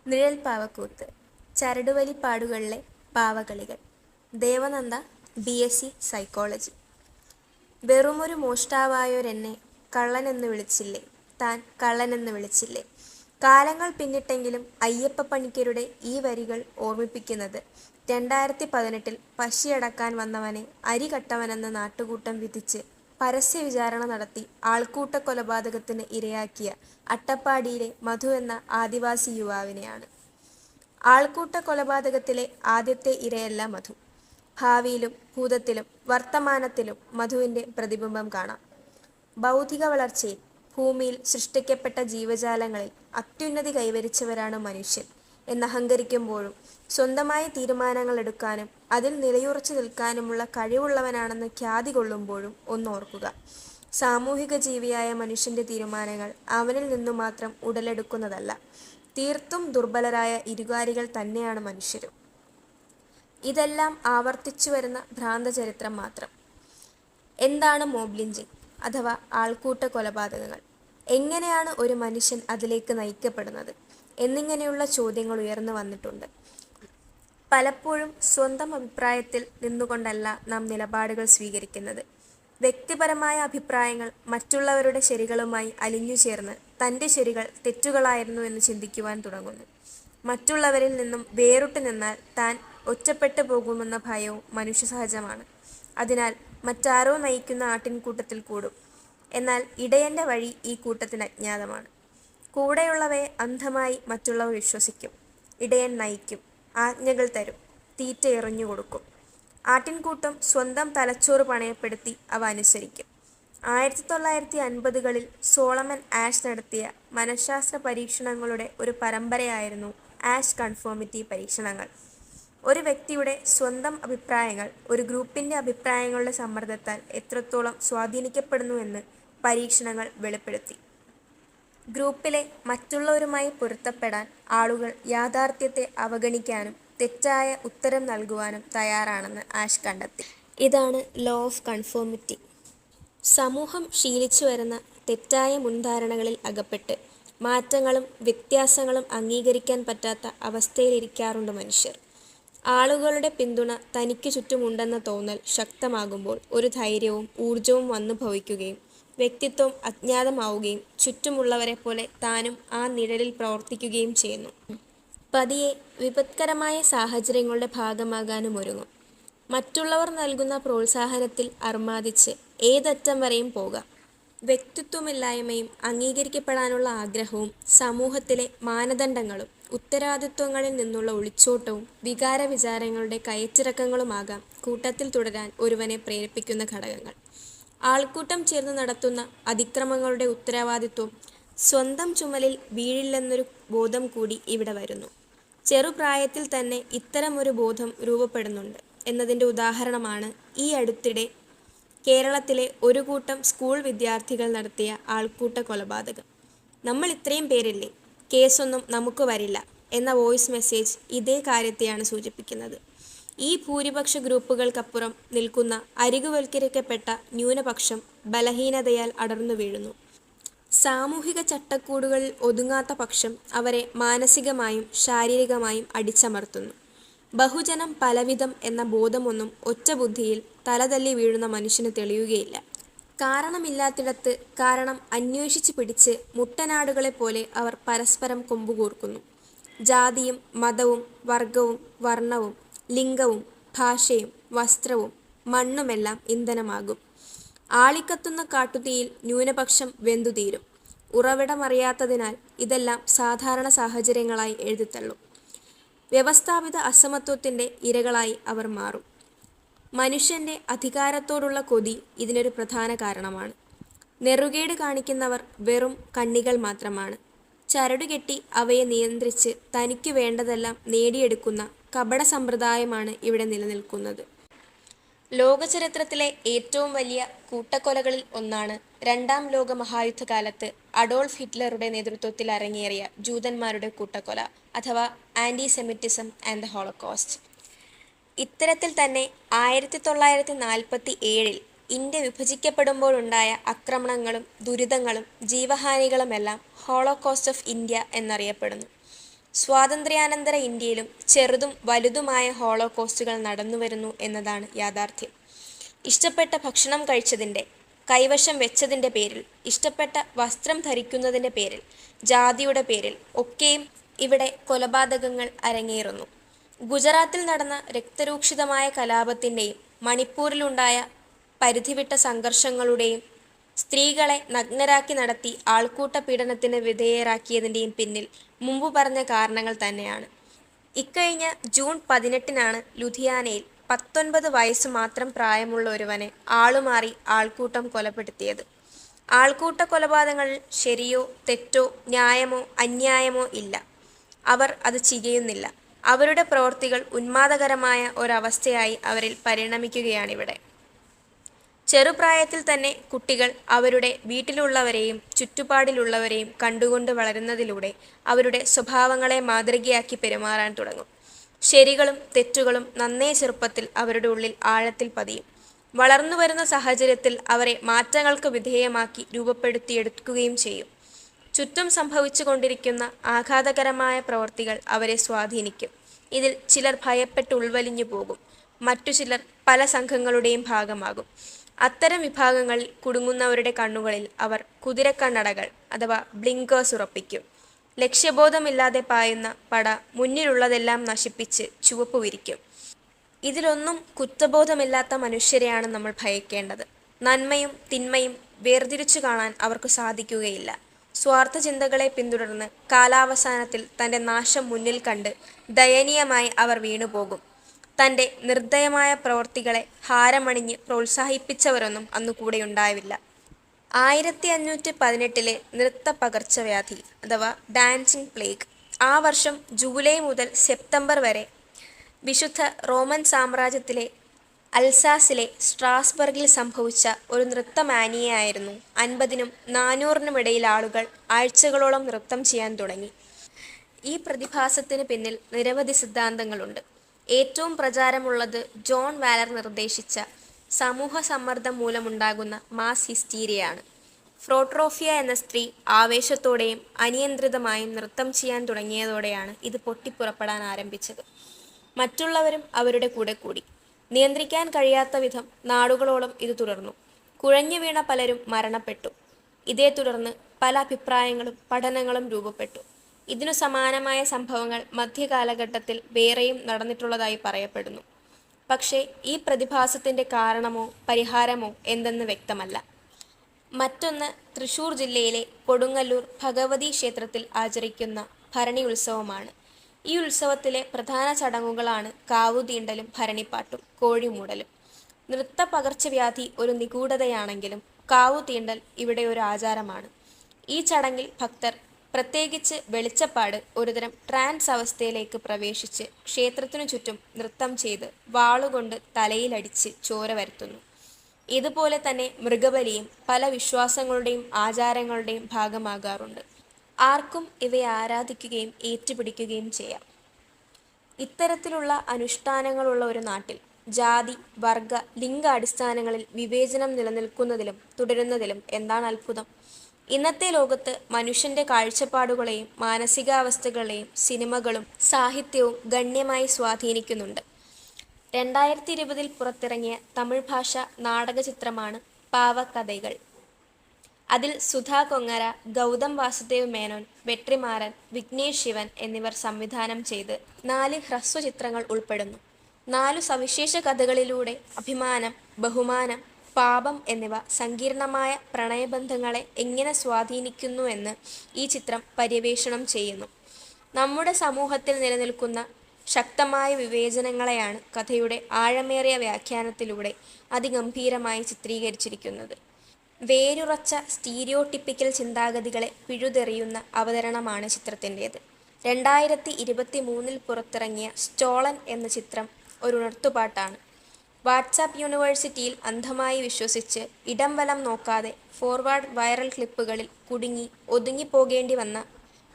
നിഴൽ പാവക്കൂത്ത്, ചരടുവലിപ്പാടുകളിലെ പാവകളികൾ. Devananda, BSc psychology. വെറുമൊരു മോഷ്ടാവായോരെന്നെ കള്ളനെന്ന് വിളിച്ചില്ലേ, താൻ കള്ളനെന്ന് വിളിച്ചില്ലേ. കാലങ്ങൾ പിന്നിട്ടെങ്കിലും അയ്യപ്പപ്പണിക്കരുടെ ഈ വരികൾ ഓർമ്മിപ്പിക്കുന്നത് 2018 പശിയടക്കാൻ വന്നവനെ അരികട്ടവനെന്ന് നാട്ടുകൂട്ടം വിധിച്ച് പരസ്യ വിചാരണ നടത്തി ആൾക്കൂട്ട കൊലപാതകത്തിന് ഇരയാക്കിയ അട്ടപ്പാടിയിലെ മധു എന്ന ആദിവാസി യുവാവിനെയാണ്. ആൾക്കൂട്ട കൊലപാതകത്തിലെ ആദ്യത്തെ ഇരയല്ല മധു. ഭാവിയിലും ഭൂതത്തിലും വർത്തമാനത്തിലും മധുവിൻ്റെ പ്രതിബിംബം കാണാം. ബൗദ്ധിക വളർച്ചയിൽ ഭൂമിയിൽ സൃഷ്ടിക്കപ്പെട്ട ജീവജാലങ്ങളിൽ അത്യുന്നതി കൈവരിച്ചവരാണ് മനുഷ്യൻ എന്നഹങ്കരിക്കുമ്പോഴും സ്വന്തമായി തീരുമാനങ്ങൾ എടുക്കാനും അതിൽ നിലയുറച്ചു നിൽക്കാനുമുള്ള കഴിവുള്ളവനാണെന്ന് ഖ്യാതി കൊള്ളുമ്പോഴും ഒന്നോർക്കുക, സാമൂഹിക ജീവിയായ മനുഷ്യൻ്റെ തീരുമാനങ്ങൾ അവനിൽ നിന്നു മാത്രം ഉടലെടുക്കുന്നതല്ല, തീർത്തും ദുർബലരായ ഇരുകാലികൾ തന്നെയാണ് മനുഷ്യരും. ഇതെല്ലാം ആവർത്തിച്ചു വരുന്ന ഭ്രാന്തചരിത്രം മാത്രം. എന്താണ് മോബ് ലിഞ്ചിങ് അഥവാ ആൾക്കൂട്ട കൊലപാതകങ്ങൾ? എങ്ങനെയാണ് ഒരു മനുഷ്യൻ അതിലേക്ക് നയിക്കപ്പെടുന്നത് എന്നിങ്ങനെയുള്ള ചോദ്യങ്ങൾ ഉയർന്നു വന്നിട്ടുണ്ട്. പലപ്പോഴും സ്വന്തം അഭിപ്രായത്തിൽ നിന്നുകൊണ്ടല്ല നാം നിലപാടുകൾ സ്വീകരിക്കുന്നത്. വ്യക്തിപരമായ അഭിപ്രായങ്ങൾ മറ്റുള്ളവരുടെ ശരികളുമായി അലിഞ്ഞു ചേർന്ന് തൻ്റെ ശരികൾ തെറ്റുകളായിരുന്നു എന്ന് ചിന്തിക്കുവാൻ തുടങ്ങുന്നു. മറ്റുള്ളവരിൽ നിന്നും വേറിട്ട് നിന്നാൽ താൻ ഒറ്റപ്പെട്ടു പോകുമെന്ന ഭയവും മനുഷ്യസഹജമാണ്. അതിനാൽ മറ്റാരോ നയിക്കുന്ന ആട്ടിൻകൂട്ടത്തിൽ കൂടും. എന്നാൽ ഇടയൻ്റെ വഴി ഈ കൂട്ടത്തിന് അജ്ഞാതമാണ്. കൂടെയുള്ളവയെ അന്ധമായി മറ്റുള്ളവർ വിശ്വസിക്കും. ഇടയൻ നയിക്കും, ആജ്ഞകൾ തരും, തീറ്റ എറിഞ്ഞു കൊടുക്കും. ആട്ടിൻകൂട്ടം സ്വന്തം തലച്ചോറ് പണയപ്പെടുത്തി അവ അനുസരിക്കും. 1950കളിൽ സോളമൻ ആഷ് നടത്തിയ മനഃശാസ്ത്ര പരീക്ഷണങ്ങളുടെ ഒരു പരമ്പരയായിരുന്നു ആഷ് കൺഫോമിറ്റി പരീക്ഷണങ്ങൾ. ഒരു വ്യക്തിയുടെ സ്വന്തം അഭിപ്രായങ്ങൾ ഒരു ഗ്രൂപ്പിൻ്റെ അഭിപ്രായങ്ങളുടെ സമ്മർദ്ദത്താൽ എത്രത്തോളം സ്വാധീനിക്കപ്പെടുന്നുവെന്ന് പരീക്ഷണങ്ങൾ വെളിപ്പെടുത്തി. ഗ്രൂപ്പിലെ മറ്റുള്ളവരുമായി പൊരുത്തപ്പെടാൻ ആളുകൾ യാഥാർത്ഥ്യത്തെ അവഗണിക്കാനും തെറ്റായ ഉത്തരം നൽകുവാനും തയ്യാറാണെന്ന് ആഷ് കണ്ടെത്തി. ഇതാണ് ലോ ഓഫ് കൺഫോമിറ്റി. സമൂഹം ശീലിച്ചു വരുന്ന തെറ്റായ മുൻധാരണകളിൽ അകപ്പെട്ട് മാറ്റങ്ങളും വ്യത്യാസങ്ങളും അംഗീകരിക്കാൻ പറ്റാത്ത അവസ്ഥയിലിരിക്കാറുണ്ട് മനുഷ്യർ. ആളുകളുടെ പിന്തുണ തനിക്ക് ചുറ്റുമുണ്ടെന്ന തോന്നൽ ശക്തമാകുമ്പോൾ ഒരു ധൈര്യവും ഊർജവും വന്നു ഭവിക്കുകയും വ്യക്തിത്വം അജ്ഞാതമാവുകയും ചുറ്റുമുള്ളവരെ പോലെ താനും ആ നിഴലിൽ പ്രവർത്തിക്കുകയും ചെയ്യുന്നു. പതിയെ വിപത്കരമായ സാഹചര്യങ്ങളുടെ ഭാഗമാകാനും ഒരുങ്ങും. മറ്റുള്ളവർ നൽകുന്ന പ്രോത്സാഹനത്തിൽ അർമാദിച്ച് ഏതറ്റം വരെയും പോകാം. വ്യക്തിത്വമില്ലായ്മയും അംഗീകരിക്കപ്പെടാനുള്ള ആഗ്രഹവും സമൂഹത്തിലെ മാനദണ്ഡങ്ങളും ഉത്തരവാദിത്വങ്ങളിൽ നിന്നുള്ള ഒളിച്ചോട്ടവും വികാരവിചാരങ്ങളുടെ കയറ്റിറക്കങ്ങളുമാകാം കൂട്ടത്തിൽ തുടരാൻ ഒരുവനെ പ്രേരിപ്പിക്കുന്ന ഘടകങ്ങൾ. ആൾക്കൂട്ടം ചേർന്ന് നടത്തുന്ന അതിക്രമങ്ങളുടെ ഉത്തരവാദിത്വം സ്വന്തം ചുമലിൽ വീഴില്ലെന്നൊരു ബോധം കൂടി ഇവിടെ വരുന്നു. ചെറുപ്രായത്തിൽ തന്നെ ഇത്തരമൊരു ബോധം രൂപപ്പെടുന്നുണ്ട് എന്നതിൻ്റെ ഉദാഹരണമാണ് ഈ അടുത്തിടെ കേരളത്തിലെ ഒരു കൂട്ടം സ്കൂൾ വിദ്യാർത്ഥികൾ നടത്തിയ ആൾക്കൂട്ട കൊലപാതകം. നമ്മൾ ഇത്രയും പേരില്ലേ, കേസൊന്നും നമുക്ക് വരില്ല എന്ന വോയിസ് മെസ്സേജ് ഇതേ കാര്യത്തെയാണ് സൂചിപ്പിക്കുന്നത്. ഈ ഭൂരിപക്ഷ ഗ്രൂപ്പുകൾക്കപ്പുറം നിൽക്കുന്ന അരികുവൽക്കരിക്കപ്പെട്ട ന്യൂനപക്ഷം ബലഹീനതയാൽ അടർന്നു വീഴുന്നു. സാമൂഹിക ചട്ടക്കൂടുകളിൽ ഒതുങ്ങാത്ത പക്ഷം അവരെ മാനസികമായും ശാരീരികമായും അടിച്ചമർത്തുന്നു. ബഹുജനം പലവിധം എന്ന ബോധമൊന്നും ഒറ്റ ബുദ്ധിയിൽ തലതല്ലി വീഴുന്ന മനുഷ്യന് തെളിയുകയില്ല. കാരണമില്ലാത്തിടത്ത് കാരണം അന്വേഷിച്ച് പിടിച്ച് മുട്ടനാടുകളെപ്പോലെ അവർ പരസ്പരം കൊമ്പുകൂർക്കുന്നു. ജാതിയും മതവും വർഗവും വർണ്ണവും ലിംഗവും ഭാഷയും വസ്ത്രവും മണ്ണുമെല്ലാം ഇന്ധനമാകും. ആളിക്കത്തുന്ന കാട്ടുതീയിൽ ന്യൂനപക്ഷം വെന്തുതീരും. ഉറവിടമറിയാത്തതിനാൽ ഇതെല്ലാം സാധാരണ സാഹചര്യങ്ങളായി എഴുതിത്തള്ളും. വ്യവസ്ഥാപിത അസമത്വത്തിൻ്റെ ഇരകളായി അവർ മാറും. മനുഷ്യൻ്റെ അധികാരത്തോടുള്ള കൊതി ഇതിനൊരു പ്രധാന കാരണമാണ്. നെറുകേട് കാണിക്കുന്നവർ വെറും കണ്ണികൾ മാത്രമാണ്. ചരടുകെട്ടി അവയെ നിയന്ത്രിച്ച് തനിക്കു വേണ്ടതെല്ലാം നേടിയെടുക്കുന്ന കപട സമ്പ്രദായമാണ് ഇവിടെ നിലനിൽക്കുന്നത്. ലോകചരിത്രത്തിലെ ഏറ്റവും വലിയ കൂട്ടക്കൊലകളിൽ ഒന്നാണ് രണ്ടാം ലോക മഹായുദ്ധകാലത്ത് അഡോൾഫ് ഹിറ്റ്ലറുടെ നേതൃത്വത്തിൽ അരങ്ങേറിയ ജൂതന്മാരുടെ കൂട്ടക്കൊല അഥവാ ആൻറ്റിസെമിറ്റിസം ആൻഡ് ദ ഹോളോകോസ്റ്റ്. ഇത്തരത്തിൽ തന്നെ 1947 ഇന്ത്യ വിഭജിക്കപ്പെടുമ്പോഴുണ്ടായ ആക്രമണങ്ങളും ദുരിതങ്ങളും ജീവഹാനികളുമെല്ലാം ഹോളോകോസ്റ്റ് ഓഫ് ഇന്ത്യ എന്നറിയപ്പെടുന്നു. സ്വാതന്ത്ര്യാനന്തര ഇന്ത്യയിലും ചെറുതും വലുതുമായ ഹോളോകോസ്റ്റുകൾ നടന്നുവരുന്നു എന്നതാണ് യാഥാർത്ഥ്യം. ഇഷ്ടപ്പെട്ട ഭക്ഷണം കഴിച്ചതിൻ്റെ, കൈവശം വെച്ചതിൻ്റെ പേരിൽ, ഇഷ്ടപ്പെട്ട വസ്ത്രം ധരിക്കുന്നതിൻ്റെ പേരിൽ, ജാതിയുടെ പേരിൽ ഒക്കെയും ഇവിടെ കൊലപാതകങ്ങൾ അരങ്ങേറുന്നു. ഗുജറാത്തിൽ നടന്ന രക്തരൂക്ഷിതമായ കലാപത്തിൻ്റെയും മണിപ്പൂരിലുണ്ടായ പരിധിവിട്ട സംഘർഷങ്ങളുടെയും സ്ത്രീകളെ നഗ്നരാക്കി നടത്തി ആൾക്കൂട്ട പീഡനത്തിന് വിധേയരാക്കിയതിൻ്റെയും പിന്നിൽ മുമ്പ് പറഞ്ഞ കാരണങ്ങൾ തന്നെയാണ്. ഇക്കഴിഞ്ഞ ജൂൺ 18-നാണ് ലുധിയാനയിൽ 19 വയസ്സ് മാത്രം പ്രായമുള്ള ഒരുവനെ ആളുമാറി ആൾക്കൂട്ടം കൊലപ്പെടുത്തിയത്. ആൾക്കൂട്ട കൊലപാതകങ്ങളിൽ ശരിയോ തെറ്റോ ന്യായമോ അന്യായമോ ഇല്ല. അവർ അത് ചെയ്യുന്നില്ല. അവരുടെ പ്രവൃത്തികൾ ഉന്മാദകരമായ ഒരവസ്ഥയായി അവരിൽ പരിണമിക്കുകയാണിവിടെ. ചെറുപ്രായത്തിൽ തന്നെ കുട്ടികൾ അവരുടെ വീട്ടിലുള്ളവരെയും ചുറ്റുപാടിലുള്ളവരെയും കണ്ടുകൊണ്ട് വളരുന്നതിലൂടെ അവരുടെ സ്വഭാവങ്ങളെ മാതൃകയാക്കി പെരുമാറാൻ തുടങ്ങും. ശരികളും തെറ്റുകളും നന്നേ ചെറുപ്പത്തിൽ അവരുടെ ഉള്ളിൽ ആഴത്തിൽ പതിയും. വളർന്നുവരുന്ന സാഹചര്യത്തിൽ അവരെ മാറ്റങ്ങൾക്ക് വിധേയമാക്കി രൂപപ്പെടുത്തിയെടുക്കുകയും ചെയ്യും. ചുറ്റും സംഭവിച്ചു കൊണ്ടിരിക്കുന്ന ആഘാതകരമായ പ്രവൃത്തികൾ അവരെ സ്വാധീനിക്കും. ഇതിൽ ചിലർ ഭയപ്പെട്ട് ഉൾവലിഞ്ഞു പോകും. മറ്റു ചിലർ പല സംഘങ്ങളുടെയും ഭാഗമാകും. അത്തരം വിഭാഗങ്ങളിൽ കുടുങ്ങുന്നവരുടെ കണ്ണുകളിൽ അവർ കുതിരക്കണ്ണടകൾ അഥവാ ബ്ലിങ്കേഴ്സ് ഉറപ്പിക്കും. ലക്ഷ്യബോധമില്ലാതെ പായുന്ന പട മുന്നിലുള്ളതെല്ലാം നശിപ്പിച്ച് ചുവപ്പ് വിരിക്കും. ഇതിലൊന്നും കുറ്റബോധമില്ലാത്ത മനുഷ്യരെയാണ് നമ്മൾ ഭയക്കേണ്ടത്. നന്മയും തിന്മയും വേർതിരിച്ചു കാണാൻ അവർക്ക് സാധിക്കുകയില്ല. സ്വാർത്ഥ ചിന്തകളെ പിന്തുടർന്ന് കാലാവസാനത്തിൽ തൻ്റെ നാശം മുന്നിൽ കണ്ട് ദയനീയമായി അവർ വീണുപോകും. തൻ്റെ നിർദ്ദയമായ പ്രവൃത്തികളെ ഹാരമണിഞ്ഞ് പ്രോത്സാഹിപ്പിച്ചവരൊന്നും അന്നു കൂടെയുണ്ടാവില്ല. 1518 നൃത്ത പകർച്ചവ്യാധി അഥവാ ഡാൻസിംഗ് പ്ലേഗ് ആ വർഷം ജൂലൈ മുതൽ സെപ്റ്റംബർ വരെ വിശുദ്ധ റോമൻ സാമ്രാജ്യത്തിലെ അൽസാസിലെ സ്ട്രാസ്ബർഗിൽ സംഭവിച്ച ഒരു നൃത്തമാനിയയായിരുന്നു. 50-നും 400-നും ഇടയിൽ ആളുകൾ ആഴ്ചകളോളം നൃത്തം ചെയ്യാൻ തുടങ്ങി. ഈ പ്രതിഭാസത്തിന് പിന്നിൽ നിരവധി സിദ്ധാന്തങ്ങളുണ്ട്. ഏറ്റവും പ്രചാരമുള്ളത് ജോൺ വാലർ നിർദ്ദേശിച്ച സമൂഹ സമ്മർദ്ദം മൂലമുണ്ടാകുന്ന മാസ് ഹിസ്റ്റീരിയയാണ്. ഫ്രോട്രോഫിയ എന്ന സ്ത്രീ ആവേശത്തോടെയും അനിയന്ത്രിതമായും നൃത്തം ചെയ്യാൻ തുടങ്ങിയതോടെയാണ് ഇത് പൊട്ടിപ്പുറപ്പെടാൻ ആരംഭിച്ചത്. മറ്റുള്ളവരും അവരുടെ കൂടെ കൂടി. നിയന്ത്രിക്കാൻ കഴിയാത്ത വിധം നാടുകളോളം ഇത് തുടർന്നു. കുഴഞ്ഞു വീണ പലരും മരണപ്പെട്ടു. ഇതേ തുടർന്ന് പല അഭിപ്രായങ്ങളും പഠനങ്ങളും രൂപപ്പെട്ടു. ഇതിനു സമാനമായ സംഭവങ്ങൾ മധ്യകാലഘട്ടത്തിൽ വേറെയും നടന്നിട്ടുള്ളതായി പറയപ്പെടുന്നു. പക്ഷേ ഈ പ്രതിഭാസത്തിൻ്റെ കാരണമോ പരിഹാരമോ എന്തെന്ന് വ്യക്തമല്ല. മറ്റൊന്ന് തൃശ്ശൂർ ജില്ലയിലെ കൊടുങ്ങല്ലൂർ ഭഗവതി ക്ഷേത്രത്തിൽ ആചരിക്കുന്ന ഭരണി ഉത്സവമാണ്. ഈ ഉത്സവത്തിലെ പ്രധാന ചടങ്ങുകളാണ് കാവുതീണ്ടലും ഭരണിപ്പാട്ടും കോഴിമൂടലും. നൃത്ത പകർച്ചവ്യാധി ഒരു നിഗൂഢതയാണെങ്കിലും കാവുതീണ്ടൽ ഇവിടെ ഒരു ആചാരമാണ്. ഈ ചടങ്ങിൽ ഭക്തർ, പ്രത്യേകിച്ച് വെളിച്ചപ്പാട്, ഒരുതരം ട്രാൻസ് അവസ്ഥയിലേക്ക് പ്രവേശിച്ച് ക്ഷേത്രത്തിനു ചുറ്റും നൃത്തം ചെയ്ത് വാളുകൊണ്ട് തലയിലടിച്ച് ചോര വരുത്തുന്നു. ഇതുപോലെ തന്നെ മൃഗബലിയും പല വിശ്വാസങ്ങളുടെയും ആചാരങ്ങളുടെയും ഭാഗമാകാറുണ്ട്. ആർക്കും ഇവയെ ആരാധിക്കുകയും ഏറ്റുപിടിക്കുകയും ചെയ്യാം. ഇത്തരത്തിലുള്ള അനുഷ്ഠാനങ്ങളുള്ള ഒരു നാട്ടിൽ ജാതി, വർഗ, ലിംഗ അടിസ്ഥാനങ്ങളിൽ വിവേചനം നിലനിൽക്കുന്നതിലും തുടരുന്നതിലും എന്താണ് അത്ഭുതം? ഇന്നത്തെ ലോകത്ത് മനുഷ്യൻ്റെ കാഴ്ചപ്പാടുകളെയും മാനസികാവസ്ഥകളെയും സിനിമകളും സാഹിത്യവും ഗണ്യമായി സ്വാധീനിക്കുന്നുണ്ട്. 2020 പുറത്തിറങ്ങിയ തമിഴ് ഭാഷ നാടക ചിത്രമാണ് പാവക്കഥകൾ. അതിൽ സുധാ കൊങ്ങര, ഗൗതം വാസുദേവ് മേനോൻ, വെട്രിമാരൻ, വിഘ്നേഷ് ശിവൻ എന്നിവർ സംവിധാനം ചെയ്ത് 4 ഹ്രസ്വചിത്രങ്ങൾ ഉൾപ്പെടുന്നു. 4 സവിശേഷ കഥകളിലൂടെ അഭിമാനം, ബഹുമാനം, പാപം എന്നിവ സങ്കീർണമായ പ്രണയബന്ധങ്ങളെ എങ്ങനെ സ്വാധീനിക്കുന്നുവെന്ന് ഈ ചിത്രം പര്യവേഷണം ചെയ്യുന്നു. നമ്മുടെ സമൂഹത്തിൽ നിലനിൽക്കുന്ന ശക്തമായ വിവേചനങ്ങളെയാണ് കഥയുടെ ആഴമേറിയ വ്യാഖ്യാനത്തിലൂടെ അതിഗംഭീരമായി ചിത്രീകരിച്ചിരിക്കുന്നത്. വേരുറച്ച സ്റ്റീരിയോടിപ്പിക്കൽ ചിന്താഗതികളെ പിഴുതെറിയുന്ന അവതരണമാണ് ചിത്രത്തിൻ്റേത്. 2023 പുറത്തിറങ്ങിയ സ്റ്റോളൻ എന്ന ചിത്രം ഒരു ഉണർത്തുപാട്ടാണ്. വാട്സാപ്പ് യൂണിവേഴ്സിറ്റിയിൽ അന്ധമായി വിശ്വസിച്ച് ഇടം വലം നോക്കാതെ ഫോർവേഡ് വൈറൽ ക്ലിപ്പുകളിൽ കുടുങ്ങി ഒതുങ്ങിപ്പോകേണ്ടി വന്ന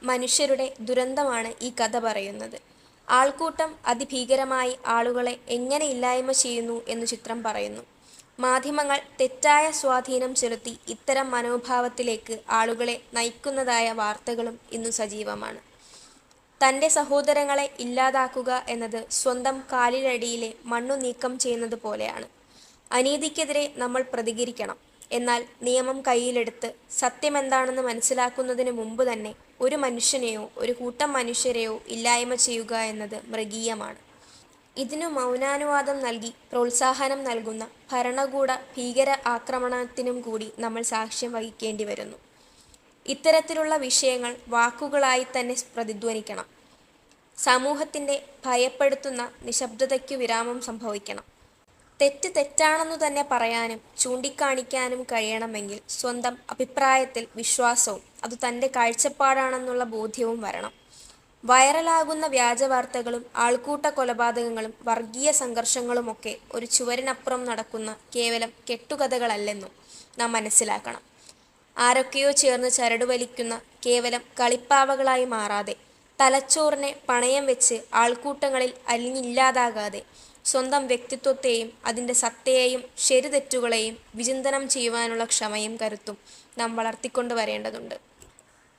മനുഷ്യരുടെ ദുരന്തമാണ് ഈ കഥ പറയുന്നത്. ആൾക്കൂട്ടം അതിഭീകരമായി ആളുകളെ എങ്ങനെ ഇല്ലായ്മ ചെയ്യുന്നു എന്ന് ചിത്രം പറയുന്നു. മാധ്യമങ്ങൾ തെറ്റായ സ്വാധീനം ചെലുത്തി ഇത്തരം മനോഭാവത്തിലേക്ക് ആളുകളെ നയിക്കുന്നതായ വാർത്തകളും ഇന്നു സജീവമാണ്. തൻ്റെ സഹോദരങ്ങളെ ഇല്ലാതാക്കുക എന്നത് സ്വന്തം കാലിലടിയിലെ മണ്ണു നീക്കം ചെയ്യുന്നത് പോലെയാണ്. അനീതിക്കെതിരെ നമ്മൾ പ്രതികരിക്കണം. എന്നാൽ നിയമം കയ്യിലെടുത്ത് സത്യമെന്താണെന്ന് മനസ്സിലാക്കുന്നതിന് മുമ്പ് തന്നെ ഒരു മനുഷ്യനെയോ ഒരു കൂട്ടം മനുഷ്യരെയോ ഇല്ലായ്മ ചെയ്യുക എന്നത് മൃഗീയമാണ്. ഇതിനു മൗനാനുവാദം നൽകി പ്രോത്സാഹനം നൽകുന്ന ഭരണകൂട ഭീകര ആക്രമണത്തിനും കൂടി നമ്മൾ സാക്ഷ്യം വഹിക്കേണ്ടി വരുന്നു. ഇത്തരത്തിലുള്ള വിഷയങ്ങൾ വാക്കുകളായി തന്നെ പ്രതിധ്വനിക്കണം. സമൂഹത്തിൻ്റെ ഭയപ്പെടുത്തുന്ന നിശബ്ദതയ്ക്കു വിരാമം സംഭവിക്കണം. തെറ്റ് തെറ്റാണെന്നു തന്നെ പറയാനും ചൂണ്ടിക്കാണിക്കാനും കഴിയണമെങ്കിൽ സ്വന്തം അഭിപ്രായത്തിൽ വിശ്വാസവും അത് തൻ്റെ കാഴ്ചപ്പാടാണെന്നുള്ള ബോധ്യവും വരണം. വൈറലാകുന്ന വ്യാജവാർത്തകളും ആൾക്കൂട്ട കൊലപാതകങ്ങളും വർഗീയ സംഘർഷങ്ങളുമൊക്കെ ഒരു ചുവരിനപ്പുറം നടക്കുന്ന കേവലം കെട്ടുകഥകളല്ലെന്നും നാം മനസ്സിലാക്കണം. ആരൊക്കെയോ ചേർന്ന് ചരട് വലിക്കുന്ന കേവലം കളിപ്പാവകളായി മാറാതെ, തലച്ചോറിനെ പണയം വെച്ച് ആൾക്കൂട്ടങ്ങളിൽ അലിഞ്ഞില്ലാതാകാതെ, സ്വന്തം വ്യക്തിത്വത്തെയും അതിൻ്റെ സത്തയെയും ശരിതെറ്റുകളെയും വിചിന്തനം ചെയ്യുവാനുള്ള ക്ഷമയും കരുത്തും നാം വളർത്തിക്കൊണ്ടു വരേണ്ടതുണ്ട്.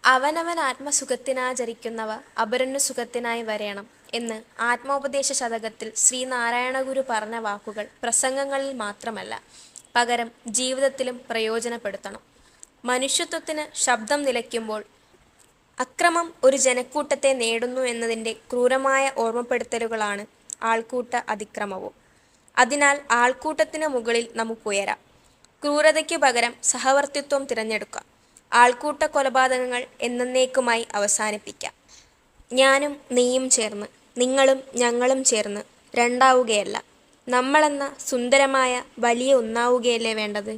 അവനവൻ ആത്മസുഖത്തിനാചരിക്കുന്നവ അപരനു സുഖത്തിനായി വരേണം എന്ന് ആത്മോപദേശ ശതകത്തിൽ ശ്രീനാരായണഗുരു പറഞ്ഞ വാക്കുകൾ പ്രസംഗങ്ങളിൽ മാത്രമല്ല, പകരം ജീവിതത്തിലും പ്രയോജനപ്പെടുത്തണം. മനുഷ്യത്വത്തിന് ശബ്ദം നിലയ്ക്കുമ്പോൾ അക്രമം ഒരു ജനക്കൂട്ടത്തെ നേടുന്നു എന്നതിൻ്റെ ക്രൂരമായ ഓർമ്മപ്പെടുത്തലുകളാണ് ആൾക്കൂട്ട അതിക്രമവും. അതിനാൽ ആൾക്കൂട്ടത്തിന് മുകളിൽ നമുക്കുയരാം. ക്രൂരതയ്ക്കു പകരം സഹവർത്തിത്വം തിരഞ്ഞെടുക്കാം. ആൾക്കൂട്ട കൊലപാതകങ്ങൾ എന്നേക്കുമായി അവസാനിപ്പിക്കാം. ഞാനും നീയും ചേർന്ന്, നിങ്ങളും ഞങ്ങളും ചേർന്ന് രണ്ടാവുകയല്ല, നമ്മളെന്ന സുന്ദരമായ വലിയ ഒന്നാവുകയല്ലേ വേണ്ടത്.